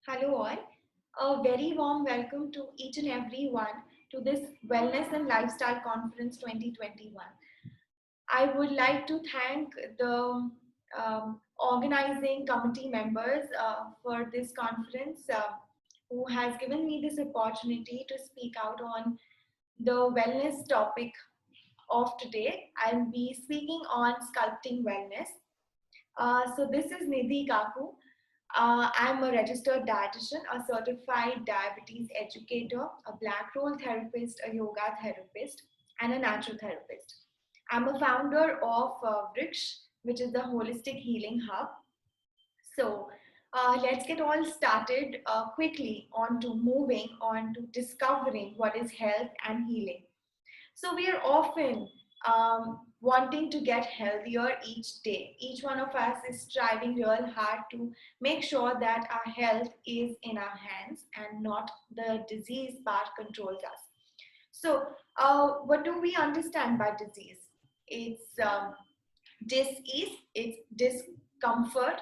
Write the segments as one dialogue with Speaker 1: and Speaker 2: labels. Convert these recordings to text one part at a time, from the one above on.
Speaker 1: Hello all. A very warm welcome to each and every one to this Wellness and Lifestyle Conference 2021. I would like to thank the organizing committee members for this conference who has given me this opportunity to speak out on the wellness topic of today. I'll be speaking on sculpting wellness. So this is Nidhi Kaku. I'm a registered dietitian, a certified diabetes educator, a black role therapist, a yoga therapist, and a natural therapist. I'm a founder of Vriksh, which is the holistic healing hub. So let's get all started quickly on to moving on to discovering what is health and healing. So we are often wanting to get healthier each day. Each one of us is striving real hard to make sure that our health is in our hands and not the disease part controls us. So, what do we understand by disease? It's dis-ease, it's discomfort.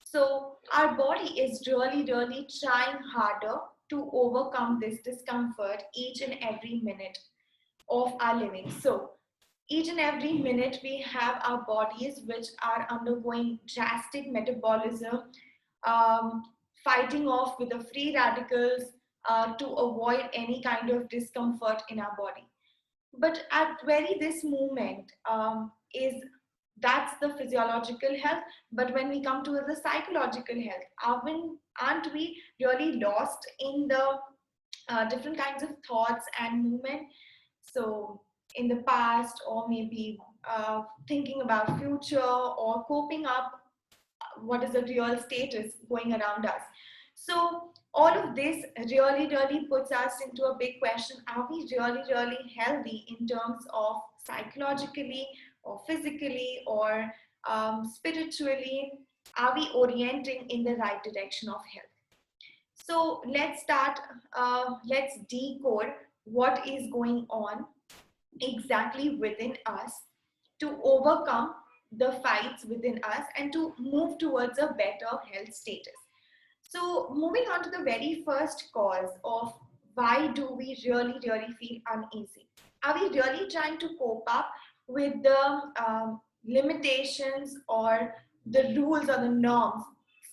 Speaker 1: So, our body is really trying harder to overcome this discomfort each and every minute of our living. So, each and every minute we have our bodies which are undergoing drastic metabolism, um, fighting off with the free radicals to avoid any kind of discomfort in our body. But at very this moment is that's the physiological health. But when we come to the psychological health, aren't we really lost in the different kinds of thoughts and movement? So in the past, or maybe thinking about future, or coping up what is the real status going around us. So all of this really puts us into a big question: are we really healthy in terms of psychologically or physically or spiritually? Are we orienting in the right direction of health? So let's start, let's decode what is going on exactly within us to overcome the fights within us and to move towards a better health status. So, moving on to the very first cause of why do we really feel uneasy? Are we really trying to cope up with the limitations or the rules or the norms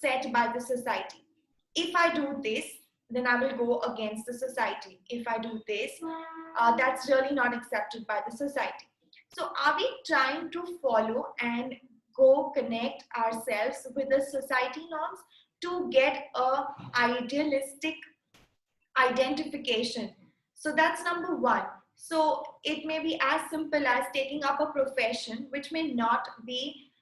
Speaker 1: set by the society? If I do this, then I will go against the society. If I do this, that's really not accepted by the society. So, are we trying to follow and go connect ourselves with the society norms to get a idealistic identification? So that's number one. So it may be as simple as taking up a profession which may not be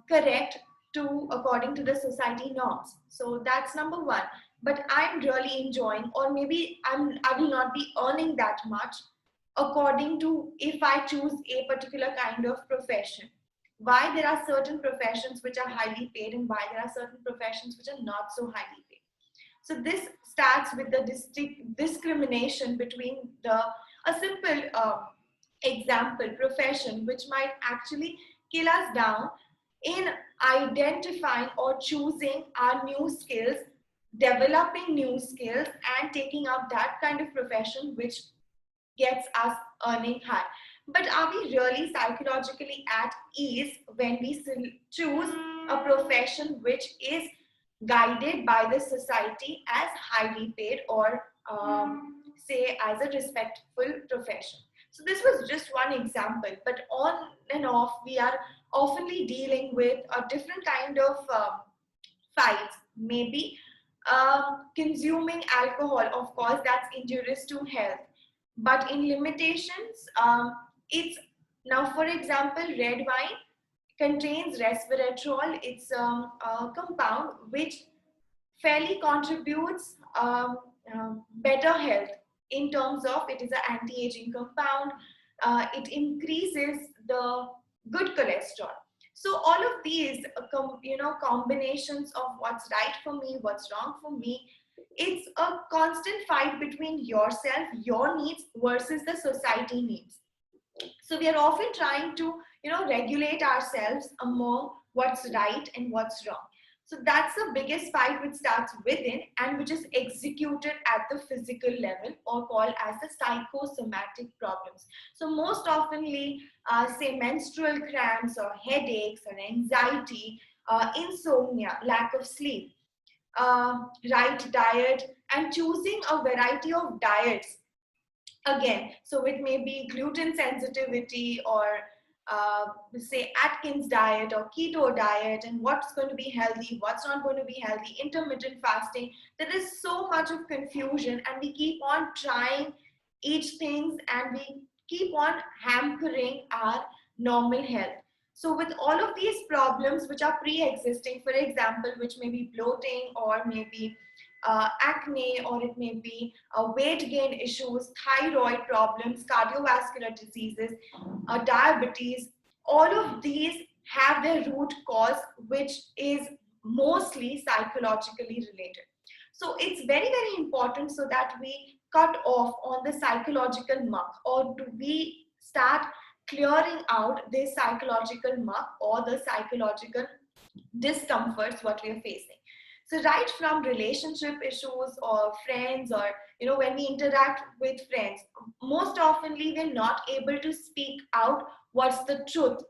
Speaker 1: correct to according to the society norms. So that's number one. But I'm really enjoying, or maybe I will not be earning that much according to if I choose a particular kind of profession. Why there are certain professions which are highly paid and why there are certain professions which are not so highly paid. So this starts with the discrimination between the a simple example profession which might actually kill us down in identifying or choosing our new skills, developing new skills, and taking up that kind of profession which gets us earning high. But are we really psychologically at ease when we choose a profession which is guided by the society as highly paid or say as a respectful profession? So this was just one example, but on and off we are oftenly dealing with a different kind of fights. Maybe consuming alcohol, of course, that's injurious to health, but in limitations. It's now, for example, red wine contains resveratrol. It's a compound which fairly contributes better health in terms of it is an anti-aging compound. It increases the good cholesterol. So all of these, combinations of what's right for me, what's wrong for me, it's a constant fight between yourself, your needs versus the society needs. So we are often trying to regulate ourselves among what's right and what's wrong. So that's the biggest fight which starts within and which is executed at the physical level, or called as the psychosomatic problems. So most oftenly, say menstrual cramps or headaches or anxiety, insomnia, lack of sleep, right diet, and choosing a variety of diets again. So it may be gluten sensitivity, or say Atkins diet or keto diet, and what's going to be healthy, what's not going to be healthy, intermittent fasting. There is so much of confusion, and we keep on trying each things, and we keep on hampering our normal health. So with all of these problems which are pre-existing, for example, which may be bloating, or maybe acne, or it may be weight gain issues, thyroid problems, cardiovascular diseases, diabetes, all of these have their root cause, which is mostly psychologically related. So it's very, very important so that we cut off on the psychological muck, or do we start clearing out this psychological muck or the psychological discomforts what we are facing. So right from relationship issues or friends, or when we interact with friends, most oftenly we're not able to speak out what's the truth,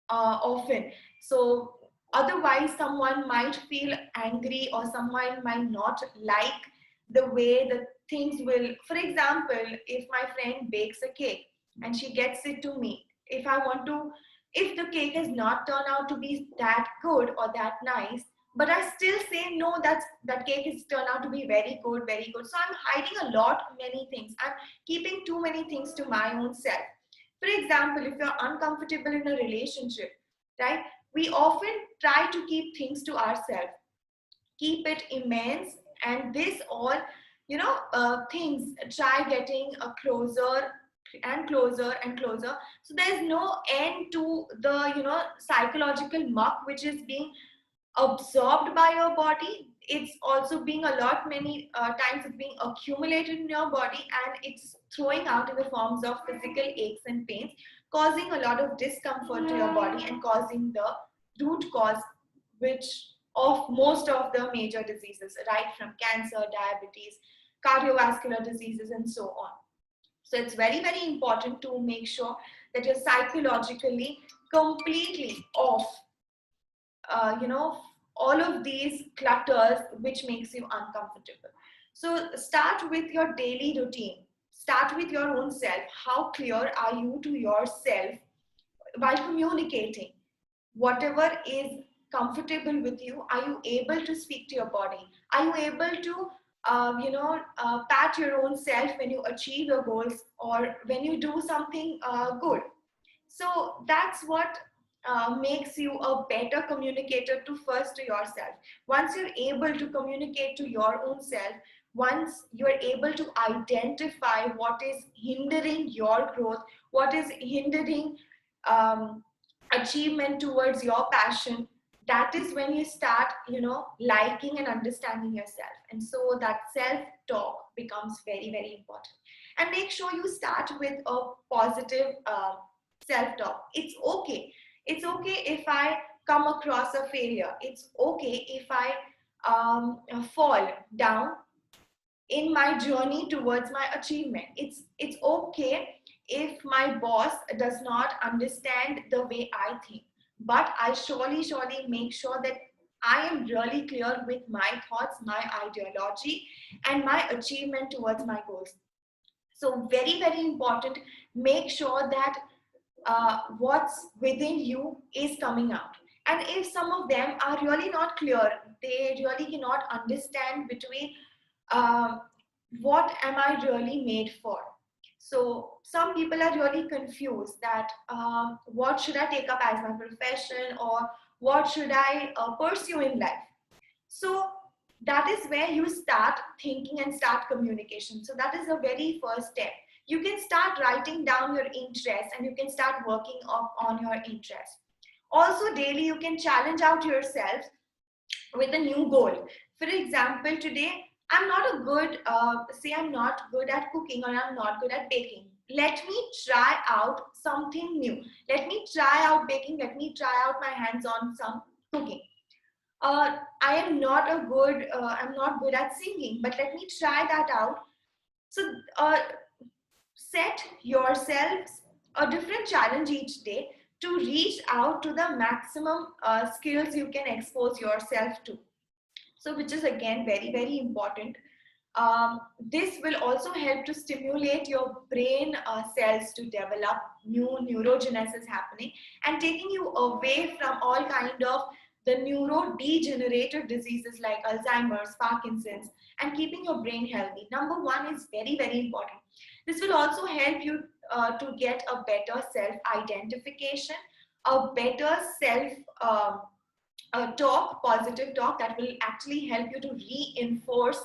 Speaker 1: often. So otherwise someone might feel angry, or someone might not like the way the things will. For example, if my friend bakes a cake and she gets it to me, if I want to, if the cake has not turned out to be that good or that nice, but I still say no, that cake is turned out to be very good, very good. So I'm hiding a lot, many things. I'm keeping too many things to my own self. For example, if you're uncomfortable in a relationship, right, we often try to keep things to ourselves, keep it immense, and this all, things try getting closer and closer and closer. So there's no end to the, psychological muck which is being absorbed by your body. It's also being a lot, many times it's being accumulated in your body, and it's throwing out in the forms of physical aches and pains, causing a lot of discomfort to your body, and causing the root cause which of most of the major diseases, right from cancer, diabetes, cardiovascular diseases, and so on. So it's very, very important to make sure that you're psychologically completely off, all of these clutters which makes you uncomfortable. So start with your daily routine. Start with your own self. How clear are you to yourself while communicating? Whatever is comfortable with you, are you able to speak to your body? Are you able to pat your own self when you achieve your goals, or when you do something good? So that's what makes you a better communicator to first to yourself. Once you're able to communicate to your own self, once you're able to identify what is hindering your growth, what is hindering um, achievement towards your passion, that is when you start, liking and understanding yourself. And so that self-talk becomes very, very important. And make sure you start with a positive self-talk. It's okay. It's okay if I come across a failure. It's okay if I fall down in my journey towards my achievement. It's okay if my boss does not understand the way I think, but I surely make sure that I am really clear with my thoughts, my ideology, and my achievement towards my goals. So very, very important. Make sure that what's within you is coming out. And if some of them are really not clear, they really cannot understand between uh, what am I really made for. So some people are really confused that what should I take up as my profession, or what should I pursue in life. So that is where you start thinking and start communication. So that is the very first step. You can start writing down your interests, and you can start working on your interests. Also daily you can challenge out yourself with a new goal. For example, today I'm not a good, say I'm not good at cooking, or I'm not good at baking. Let me try out something new. Let me try out baking. Let me try out my hands on some cooking. I am not a good, I'm not good at singing, but let me try that out. So set yourselves a different challenge each day to reach out to the maximum skills you can expose yourself to. So which is again very, very important. This will also help to stimulate your brain cells to develop new neurogenesis happening and taking you away from all kind of the neurodegenerative diseases like Alzheimer's, Parkinson's, and keeping your brain healthy. Number one is very, very important. This will also help you to get a better self-identification, a better self talk, positive talk that will actually help you to reinforce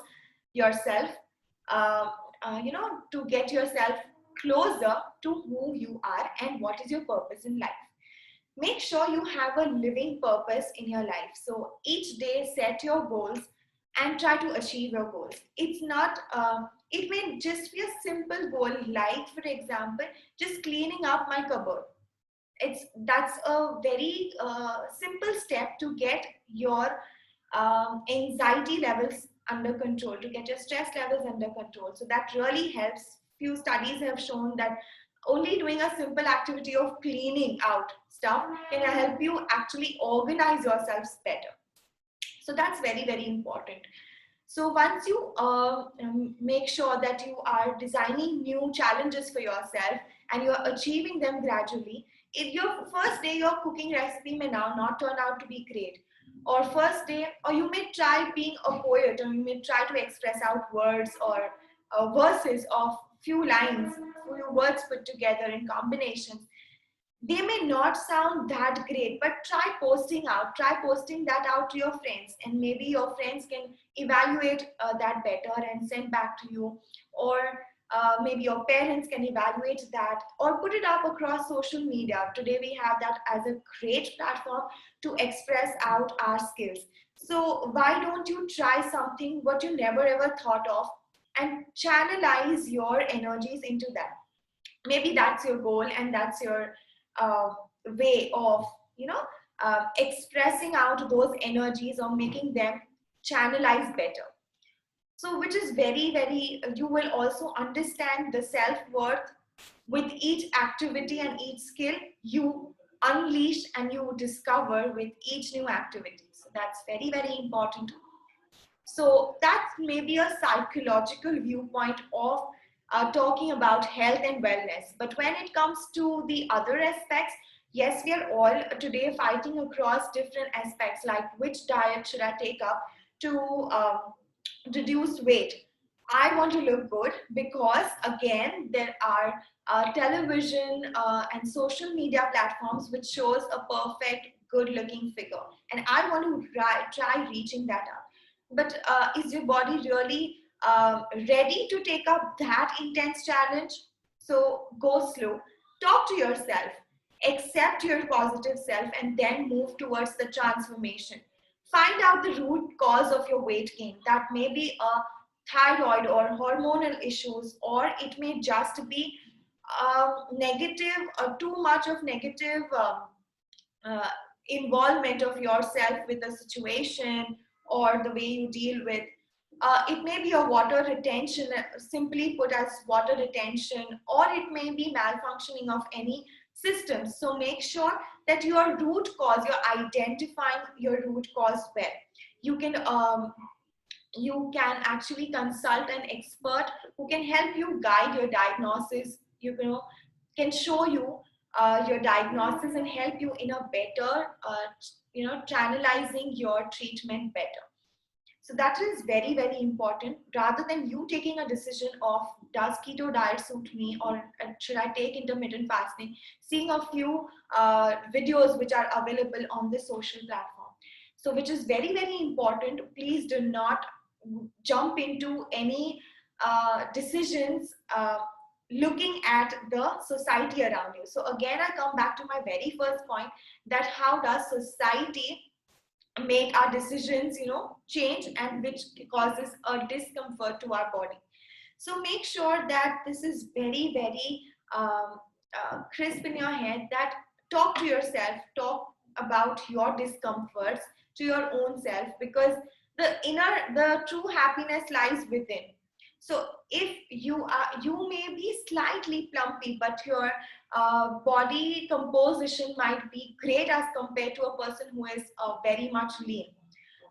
Speaker 1: yourself, uh, to get yourself closer to who you are and what is your purpose in life. Make sure you have a living purpose in your life. So each day, set your goals and try to achieve your goals. It's not, it may just be a simple goal, like, for example, just cleaning up my cupboard. That's a very simple step to get your anxiety levels under control, to get your stress levels under control. So that really helps. Few studies have shown that only doing a simple activity of cleaning out stuff can help you actually organize yourselves better. So that's very, very important. So once you make sure that you are designing new challenges for yourself and you are achieving them gradually, if your first day your cooking recipe may now not turn out to be great, or first day, or you may try being a poet, or you may try to express out words or verses of few lines, few words put together in combinations. They may not sound that great, but try posting that out to your friends, and maybe your friends can evaluate that better and send back to you, or maybe your parents can evaluate that or put it up across social media. Today we have that as a great platform to express out our skills. So why don't you try something what you never ever thought of and channelize your energies into that? Maybe that's your goal, and that's your uh, way of, you know expressing out those energies or making them channelize better. So which is very, very, you will also understand the self-worth with each activity and each skill you unleash and you discover with each new activity. So that's very, very important. So that's maybe a psychological viewpoint of talking about health and wellness. But when it comes to the other aspects, yes, we are all today fighting across different aspects, like which diet should I take up to reduce weight. I want to look good because, again, there are television and social media platforms which shows a perfect, good-looking figure, and I want to try reaching that up. But is your body really ready to take up that intense challenge? So go slow, talk to yourself, accept your positive self, and then move towards the transformation. Find out the root cause of your weight gain. That may be a thyroid or hormonal issues, or it may just be negative, too much of negative uh, involvement of yourself with a situation or the way you deal with. It may be a water retention, simply put as water retention, or it may be malfunctioning of any system. So make sure that your root cause, you're identifying your root cause well. You can actually consult an expert who can help you guide your diagnosis. Can show you your diagnosis and help you in a better, channelizing your treatment better. So that is very, very important. Rather than you taking a decision of does keto diet suit me, or should I take intermittent fasting, seeing a few videos which are available on the social platform. So which is very, very important. Please do not jump into any decisions looking at the society around you. So again, I come back to my very first point, that how does society make our decisions, change, and which causes a discomfort to our body. So make sure that this is very, very crisp in your head, that talk to yourself, talk about your discomforts, to your own self, because the true happiness lies within. So if you may be slightly plumpy, but your body composition might be great as compared to a person who is very much lean.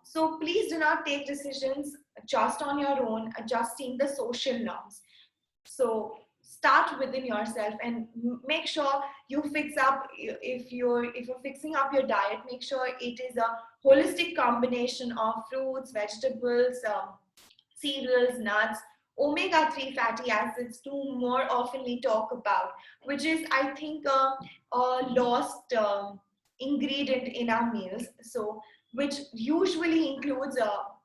Speaker 1: So please do not take decisions just on your own, adjusting the social norms. So start within yourself and make sure you fix up. If you're fixing up your diet, make sure it is a holistic combination of fruits, vegetables, cereals, nuts, omega-3 fatty acids to more oftenly talk about, which is, I think, a lost ingredient in our meals. So, which usually includes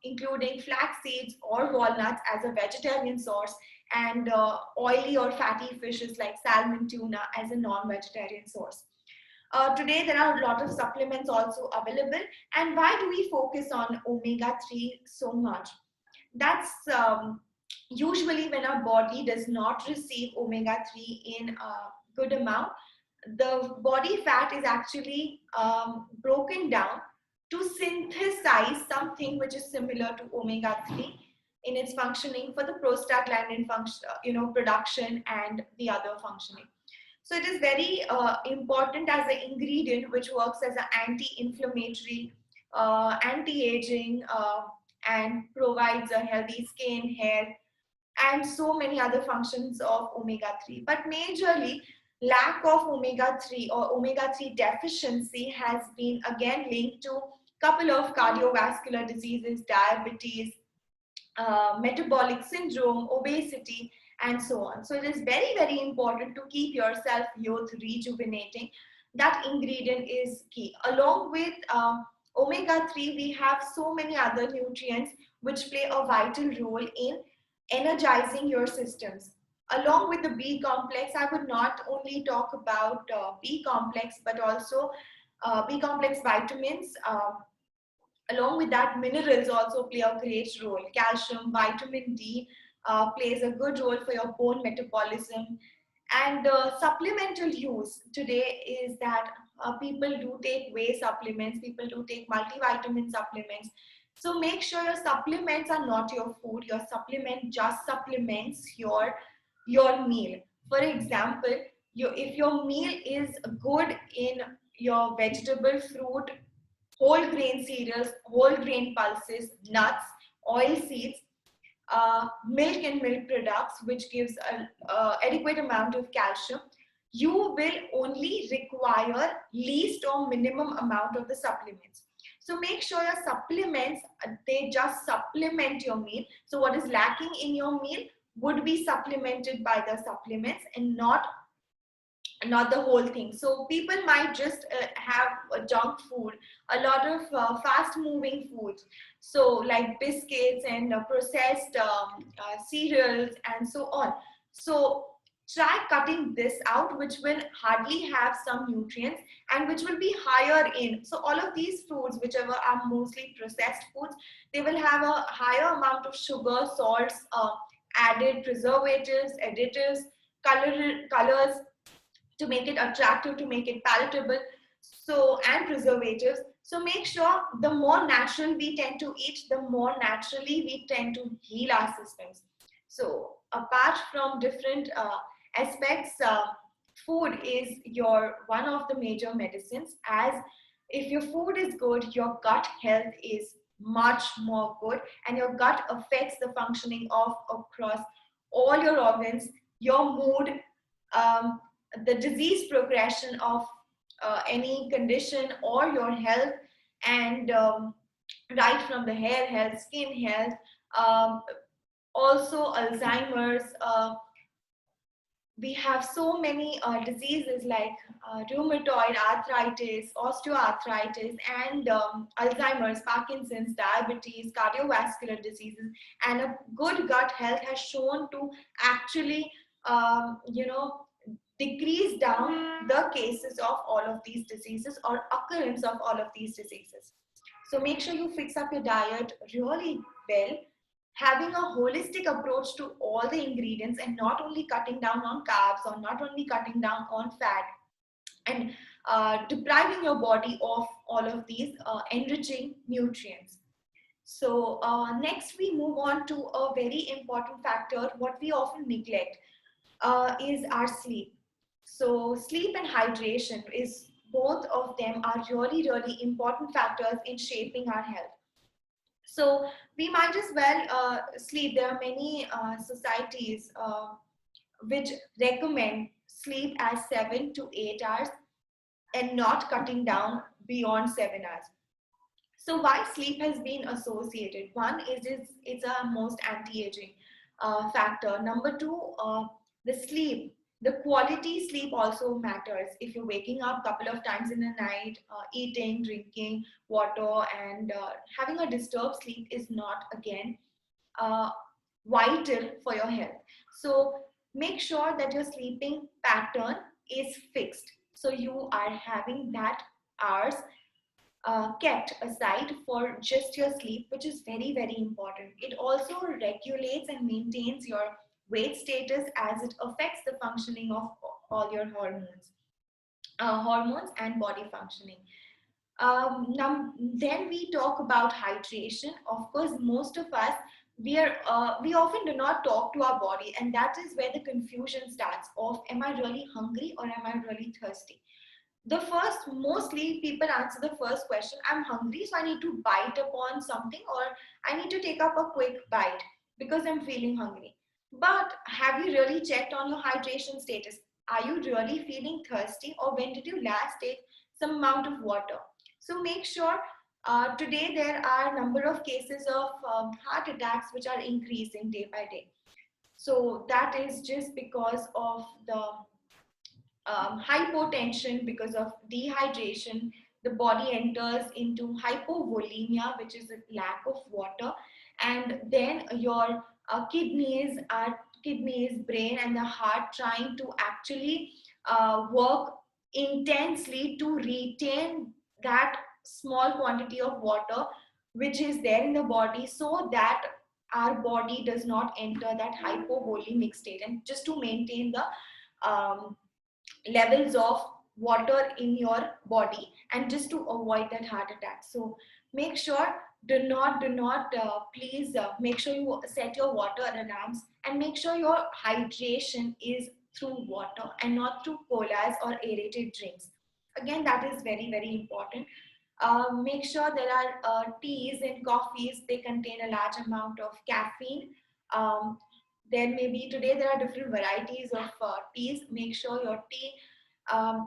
Speaker 1: including flax seeds or walnuts as a vegetarian source, and oily or fatty fishes like salmon, tuna as a non-vegetarian source. Today, there are a lot of supplements also available. And why do we focus on omega-3 so much? That's usually when our body does not receive omega-3 in a good amount. The body fat is actually broken down to synthesize something which is similar to omega-3 in its functioning for the prostaglandin function, production and the other functioning. So it is very important as an ingredient which works as an anti-inflammatory, anti-aging, and provides a healthy skin, hair, and so many other functions of omega-3. But majorly, lack of omega-3 or omega-3 deficiency has been again linked to a couple of cardiovascular diseases, diabetes, metabolic syndrome, obesity, and so on. So it is very, very important to keep yourself youth, rejuvenating. That ingredient is key. Along with omega-3, we have so many other nutrients which play a vital role in energizing your systems. Along with the B complex, I would not only talk about B complex, but also B complex vitamins. Along with that, minerals also play a great role. Calcium, vitamin D plays a good role for your bone metabolism. And supplemental use today is that people do take whey supplements, people do take multivitamin supplements. So make sure your supplements are not your food. Your supplement just supplements your meal. For example, if your meal is good in your vegetable, fruit, whole grain cereals, whole grain pulses, nuts, oil seeds, milk and milk products, which gives an adequate amount of calcium, you will only require least or minimum amount of the supplements. So make sure your supplements, they just supplement your meal. So what is lacking in your meal would be supplemented by the supplements and not the whole thing. So people might just have junk food, a lot of fast moving foods, so like biscuits and processed cereals and so on. So try cutting this out, which will hardly have some nutrients and which will be higher in. So all of these foods, whichever are mostly processed foods, they will have a higher amount of sugar, salts, added preservatives, additives, colors, to make it attractive, to make it palatable, so, and preservatives. So make sure the more natural we tend to eat, the more naturally we tend to heal our systems. So apart from different aspects, food is one of the major medicines, as if your food is good, your gut health is much more good, and your gut affects the functioning of across all your organs, your mood, um, the disease progression of any condition or your health, and right from the hair health, skin health, um, also Alzheimer's. We have so many diseases like rheumatoid arthritis, osteoarthritis, and Alzheimer's, Parkinson's, diabetes, cardiovascular diseases. And a good gut health has shown to actually, decrease down the cases of all of these diseases or occurrence of all of these diseases. So make sure you fix up your diet really well, having a holistic approach to all the ingredients and not only cutting down on carbs or not only cutting down on fat, and depriving your body of all of these enriching nutrients. So next we move on to a very important factor, what we often neglect is our sleep. So sleep and hydration is both of them are really, really important factors in shaping our health. So we might as well sleep. There are many societies which recommend sleep as 7 to 8 hours and not cutting down beyond 7 hours. So why sleep has been associated? One is it's a most anti-aging factor. Number two, the sleep, the quality sleep also matters. If you're waking up a couple of times in the night, eating, drinking water, and having a disturbed sleep is not again uh, vital for your health. So make sure that your sleeping pattern is fixed. So you are having that hours kept aside for just your sleep, which is very, very important. It also regulates and maintains your weight status as it affects the functioning of all your hormones and body functioning. Then we talk about hydration. Of course, most of us we often do not talk to our body, and that is where the confusion starts. Of am I really hungry or am I really thirsty? The first, mostly people answer the first question, I'm hungry, so I need to bite upon something, or I need to take up a quick bite because I'm feeling hungry. But have you really checked on your hydration status? Are you really feeling thirsty, or when did you last take some amount of water? So make sure. Today there are a number of cases of heart attacks which are increasing day by day. So that is just because of the hypotension, because of dehydration. The body enters into hypovolemia, which is a lack of water, and then your kidneys, brain, and the heart trying to actually work intensely to retain that small quantity of water which is there in the body, so that our body does not enter that hypovolemic state, and just to maintain the um, levels of water in your body, and just to avoid that heart attack. So make sure, do not please make sure you set your water alarms, and make sure your hydration is through water and not through colas or aerated drinks. Again, that is very, very important. Make sure there are teas and coffees, they contain a large amount of caffeine. um, there may be, today there are different varieties of teas. Make sure your tea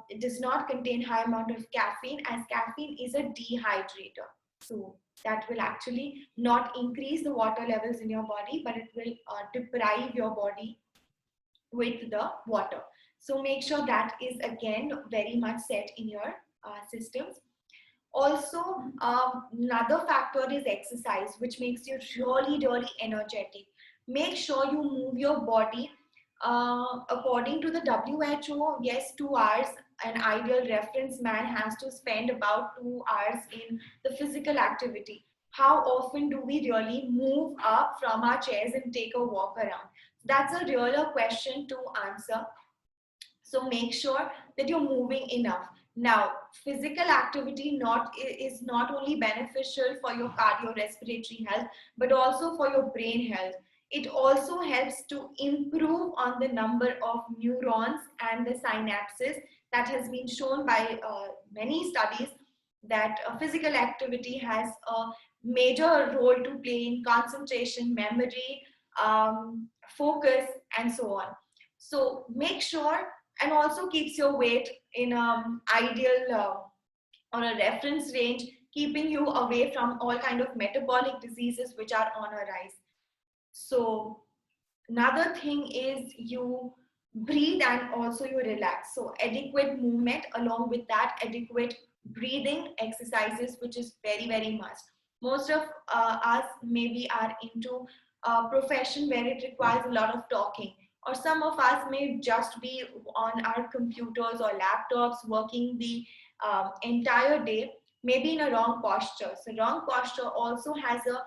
Speaker 1: it does not contain high amount of caffeine, as caffeine is a dehydrator. So that will actually not increase the water levels in your body, but it will deprive your body with the water. So make sure that is again very much set in your systems. Also, another factor is exercise, which makes you really, really energetic. Make sure you move your body. According to the WHO, yes, 2 hours. An ideal reference man has to spend about 2 hours in the physical activity. How often do we really move up from our chairs and take a walk around? That's a real question to answer. So make sure that you're moving enough. Now, physical activity is not only beneficial for your cardiorespiratory health, but also for your brain health. It also helps to improve on the number of neurons and the synapses. That has been shown by many studies, that physical activity has a major role to play in concentration, memory, focus, and so on. So make sure, and also keeps your weight in ideal or a reference range, keeping you away from all kind of metabolic diseases which are on a rise. So another thing is you breathe and also you relax. So adequate movement, along with that adequate breathing exercises, which is very, very must. Most of us maybe are into a profession where it requires a lot of talking, or some of us may just be on our computers or laptops working the entire day, maybe in a wrong posture. So wrong posture also has a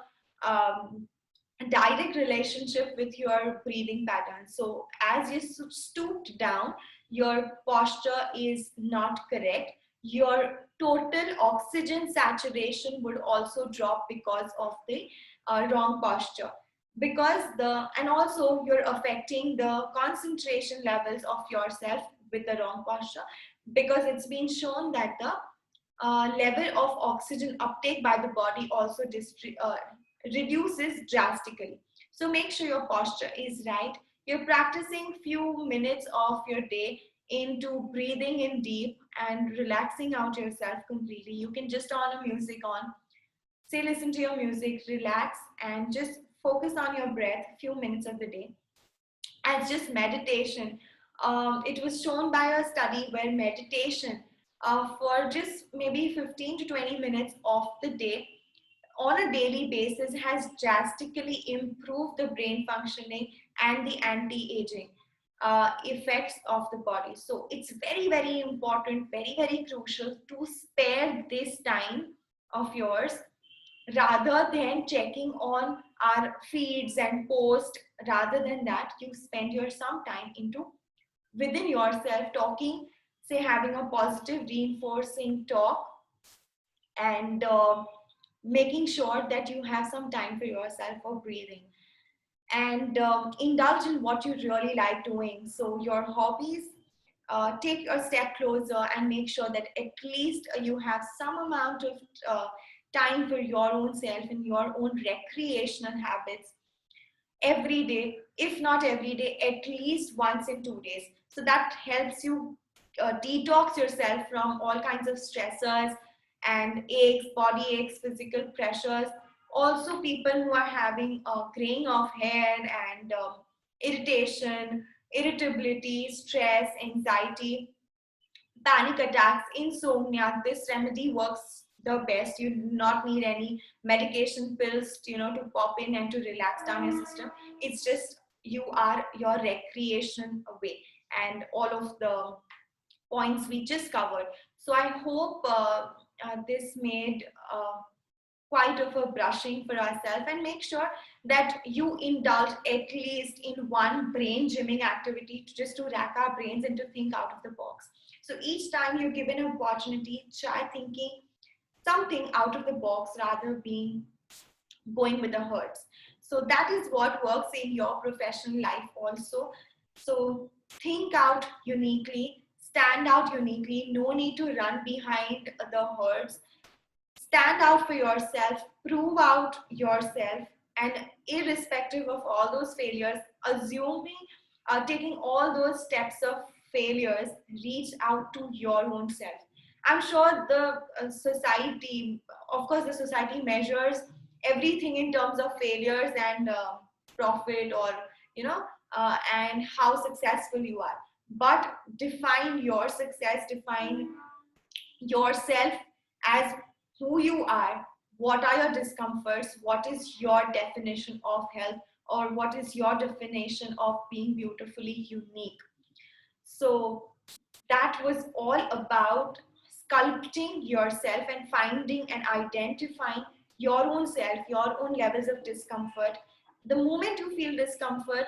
Speaker 1: direct relationship with your breathing pattern. So as you stooped down, your posture is not correct. Your total oxygen saturation would also drop because of the wrong posture. Because and also you're affecting the concentration levels of yourself with the wrong posture, because it's been shown that the level of oxygen uptake by the body also reduces drastically. So make sure your posture is right. You're practicing few minutes of your day into breathing in deep and relaxing out yourself completely. You can just on a music on, say listen to your music, relax, and just focus on your breath few minutes of the day as just meditation. It was shown by a study where meditation for just maybe 15 to 20 minutes of the day on a daily basis has drastically improved the brain functioning and the anti-aging effects of the body. So it's very, very important, very, very crucial to spare this time of yours rather than checking on our feeds and posts. Rather than that, you spend your some time into within yourself talking, say having a positive reinforcing talk, and making sure that you have some time for yourself for breathing, and indulge in what you really like doing. So your hobbies, take a step closer and make sure that at least you have some amount of time for your own self and your own recreational habits every day, if not every day, at least once in 2 days. So that helps you detox yourself from all kinds of stressors and aches, body aches, physical pressures. Also, people who are having graying of hair and irritation, irritability, stress, anxiety, panic attacks, insomnia, this remedy works the best. You do not need any medication pills, to pop in and to relax down your system. It's just you are your recreation away, and all of the points we just covered. So I hope this made quite of a brushing for ourselves, and make sure that you indulge at least in one brain gymming activity just to rack our brains and to think out of the box. So each time you're given an opportunity, try thinking something out of the box rather being going with the herds. So that is what works in your professional life also. So think out uniquely, stand out uniquely, no need to run behind the herds. Stand out for yourself, prove out yourself, and irrespective of all those failures, assuming taking all those steps of failures, reach out to your own self. I'm sure the society, of course, the society measures everything in terms of failures and profit, or and how successful you are. But define your success, define yourself as who you are, what are your discomforts, what is your definition of health, or what is your definition of being beautifully unique. So that was all about sculpting yourself and finding and identifying your own self, your own levels of discomfort. The moment you feel discomfort,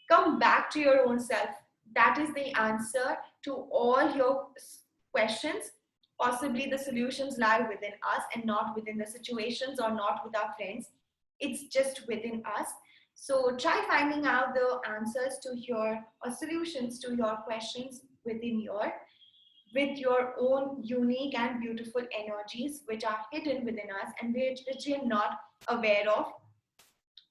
Speaker 1: come back to your own self. That is the answer to all your questions. Possibly the solutions lie within us and not within the situations or not with our friends. It's just within us. So try finding out the answers to your or solutions to your questions within with your own unique and beautiful energies which are hidden within us and which you're not aware of.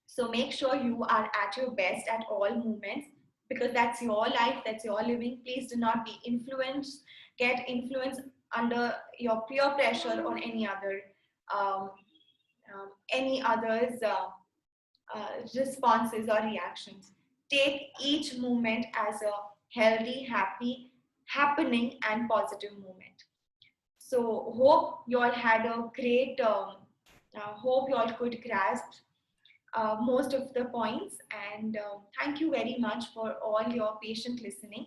Speaker 1: So make sure you are at your best at all moments, because that's your life, that's your living. Please do not be influenced, get influenced under your peer pressure or um, any others responses or reactions. Take each moment as a healthy, happy, happening, and positive moment. So hope you all had a great. Hope you all could grasp most of the points, and thank you very much for all your patient listening.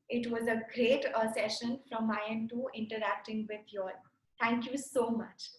Speaker 1: It was a great session from my end too, interacting with you all. Thank you so much.